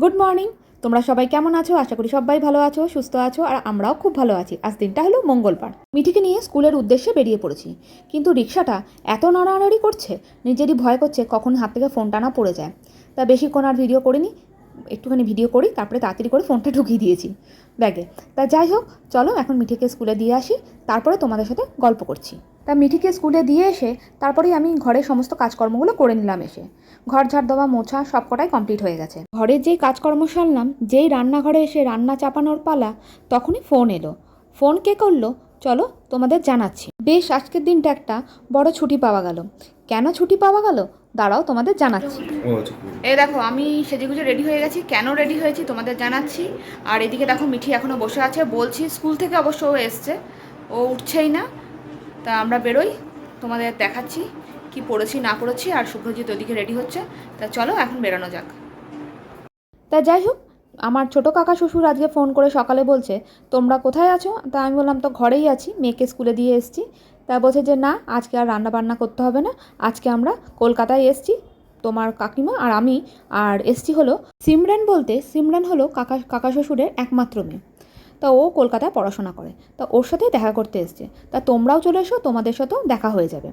Good morning. তোমরা সবাই কেমন আছো? আশা করি সবাই ভালো আছো, সুস্থ আছো, আর আমরাও খুব ভালো আছি। আজ দিনটা হলো মঙ্গলবার। মিঠিকে নিয়ে স্কুলের উদ্দেশ্যে বেরিয়ে পড়েছি, কিন্তু রিক্সাটা এত নড়ানড়ি করছে, নিজেরই ভয় করছে কখন হাত থেকে ফোনটা না পড়ে যায়। তা বেশিক্ষণ আর ভিডিও করিনি, একটুখানি ভিডিও করি, তারপরে তাড়াতাড়ি করে ফোনটা ঢুকিয়ে দিয়েছি ব্যাগে। তা যাই হোক, চলো এখন মিঠিকে স্কুলে দিয়ে আসি, তারপরে তোমাদের সাথে গল্প করছি। তা মিঠিকে স্কুলে দিয়ে এসে তারপরেই আমি ঘরের সমস্ত কাজকর্মগুলো করে নিলাম। এসে ঘর ঝাড় দেওয়া, মোছা সব কটাই কমপ্লিট হয়ে গেছে। ঘরের যেই কাজকর্ম সারলাম, যেই রান্নাঘরে এসে রান্না চাপানোর পালা, তখনই ফোন এলো। ফোন কে করলো চলো তোমাদের জানাচ্ছি। বেশ, আজকের দিনটা একটা বড় ছুটি পাওয়া গেল। কেন ছুটি পাওয়া গেল দাঁড়াও তোমাদের জানাচ্ছি। এই দেখো, আমি সেজেগুজে রেডি হয়ে গেছি। কেন রেডি হয়েছি তোমাদের জানাচ্ছি। আর এদিকে দেখো, মিঠি এখনও বসে আছে। বলছি, স্কুল থেকে অবশ্য ও এসছে, ও উঠছেই না। তা আমরা বেরোই, তোমাদের দেখাচ্ছি কি পড়েছি না পড়েছি। আর শুভ্রজিৎ ওদিকে রেডি হচ্ছে। তা চলো এখন বেরোনো যাক। তা যাই হোক, আমার ছোটো কাকা শ্বশুর আজকে ফোন করে সকালে বলছে তোমরা কোথায় আছো। তা আমি বললাম তো ঘরেই আছি, মেয়েকে স্কুলে দিয়ে এসছি। তা বলছে যে না, আজকে আর রান্না বান্না করতে হবে না, আজকে আমরা কলকাতায় এসছি, তোমার কাকিমা আর আমি। আর এসছি হলো সিমরান, বলতে সিমরান হলো কাকা শ্বশুরের একমাত্র মেয়ে। তা ও কলকাতায় পড়াশোনা করে, তা ওর সাথেই দেখা করতে এসছে। তা তোমরাও চলে এসো, তোমাদের সাথেও দেখা হয়ে যাবে।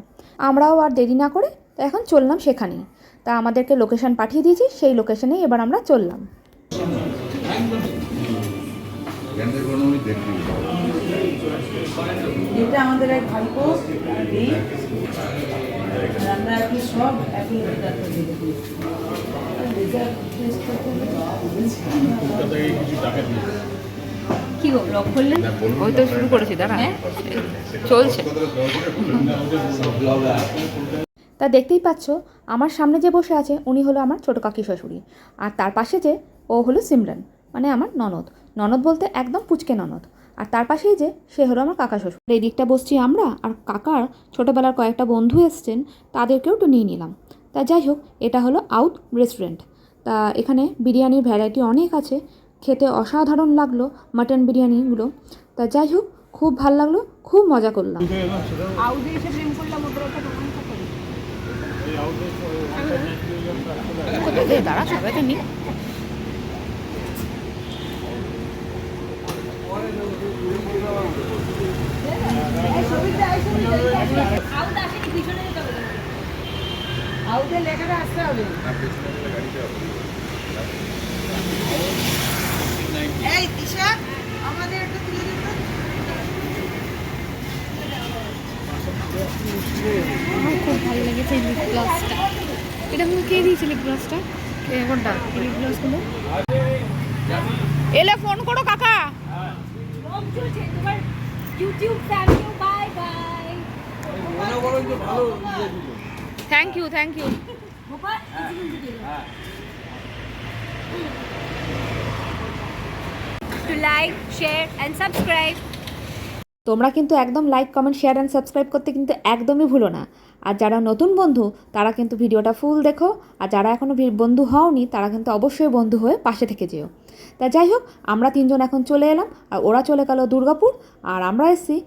আমরাও আর দেরি না করে তা এখন চললাম সেখানেই। তা আমাদেরকে লোকেশন পাঠিয়ে দিয়েছি, সেই লোকেশনেই এবার আমরা চললাম। এটা আমাদের এক ভাগ্য। রান্না কি সব একই কি গো ব্লগ করলেন? ওই তো শুরু করেছি, দাঁড়া চলছে। তা দেখতেই পাচ্ছ, আমার সামনে যে বসে আছে উনি হলো আমার ছোটো কাকি শাশুড়ি, আর তার পাশে যে ও হলো সিমরান, মানে আমার ননদ। ননদ বলতে একদম পুচকে ননদ। আর তার পাশেই যে সে হলো আমার কাকা শ্বশুর। এই দিকটা বসছি আমরা, আর কাকার ছোটোবেলার কয়েকটা বন্ধু এসছেন, তাদেরকেও একটু নিয়ে নিলাম। তা যাই হোক, এটা হলো আউট রেস্টুরেন্ট। তা এখানে বিরিয়ানির ভ্যারাইটি অনেক আছে, খেতে অসাধারণ লাগলো মাটন বিরিয়ানিগুলো। তা যাই হোক, খুব ভাল লাগলো, খুব মজা করলাম। আউটে এসে প্রেম করলাম, ওদের একটা দাঁড়া সবাইকে নিয়ে আউটে লেখাটা আসতে হবে। এই দিশা, আমাদের একটা তুলে দিন তো। আমার খুব ভালো লেগেছে এই লিপ গ্লসটা। এটা তুমি কে দিয়েছে লিপ গ্লসটা? কোনটা লিপ গ্লসগুলো? এলে ফোন করো কাকা। তোমার YouTube family, bye bye. Thank you, thank you. To like, share and subscribe. তোমরা কিন্তু একদম like, comment, share and subscribe করতে কিন্তু একদমই ভুলো না। আর যারা নতুন বন্ধু তারা কিন্তু ভিডিওটা ফুল দেখো, আর যারা এখনও বন্ধু হওনি তারা কিন্তু অবশ্যই বন্ধু হয়ে পাশে থেকে যেও। তা যাই হোক, আমরা তিনজন এখন চলে এলাম, আর ওরা চলে গেল দুর্গাপুর, আর আমরা এসেছি।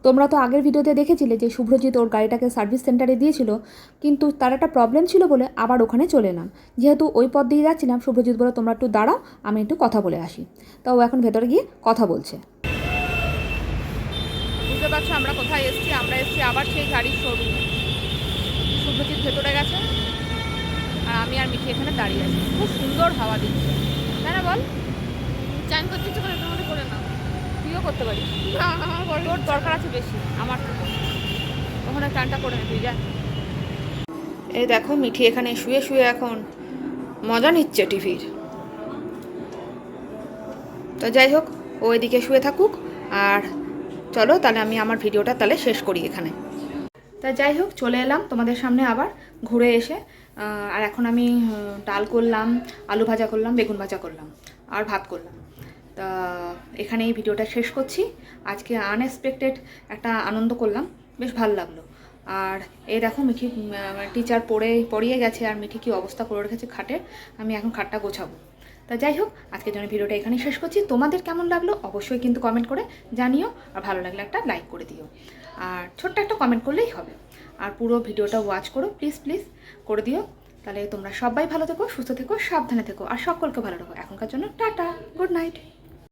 তোমরা তো আগের ভিডিওতে দেখেছিলে যে শুভ্রজিৎ ওর গাড়িটাকে সার্ভিস সেন্টারে দিয়েছিল, কিন্তু তার একটা প্রবলেম ছিল বলে আবার ওখানে চলে এলাম। যেহেতু ওই পথ দিয়ে যাচ্ছিলাম, শুভ্রজিৎ বলে তোমরা একটু দাঁড়াও, আমি একটু কথা বলে আসি। তা ও এখন ভেতরে গিয়ে কথা বলছে। বুঝতে পারছো আমরা কোথায় এসেছি? আমরা এসেছি আবার সেই গাড়ির শোরুমে। শুভ্রজিৎ ভেতরে গেছে, আর আমি আর মিঠি এখানে দাঁড়িয়ে আছি। খুব সুন্দর হাওয়া দিচ্ছে, তাই না বল? চান করতে ইচ্ছে করে এটার মধ্যে করে নাও, তুইও করতে পারিস। তোর দরকার আছে বেশি আমার থেকে, ওখানে চানটা করে নে তুই, যা। এই দেখো, মিঠি এখানে শুয়ে শুয়ে এখন মজা নিচ্ছে টিভির। তো যাই হোক, ও এদিকে শুয়ে থাকুক, আর চলো তাহলে আমি আমার ভিডিওটা তাহলে শেষ করি এখানে। তা যাই হোক, চলে এলাম তোমাদের সামনে আবার ঘুরে এসে। আর এখন আমি ডাল করলাম, আলু ভাজা করলাম, বেগুন ভাজা করলাম, আর ভাত করলাম। তা এখানেই ভিডিওটা শেষ করছি। আজকে আনএক্সপেক্টেড একটা আনন্দ করলাম, বেশ ভালো লাগলো। আর এই দেখো, মিঠি টিচার পড়িয়ে গেছে, আর মিঠি কী অবস্থা করে রেখেছে খাটে। আমি এখন খাটটা গোছাবো। তা যাই হোক, আজকের জন্য ভিডিওটা এখানেই শেষ করছি। তোমাদের কেমন লাগলো অবশ্যই কিন্তু কমেন্ট করে জানিও, আর ভালো লাগলে একটা লাইক করে দিও, আর ছোট্ট একটা কমেন্ট করলেই হবে। আর পুরো ভিডিওটা ওয়াচ করো, প্লিজ প্লিজ করে দিও। তাহলে তোমরা সবাই ভালো থেকো, সুস্থ থেকো, সাবধানে থেকো আর সকলকে ভালো রাখো। এখনকার জন্য টাটা, গুড নাইট।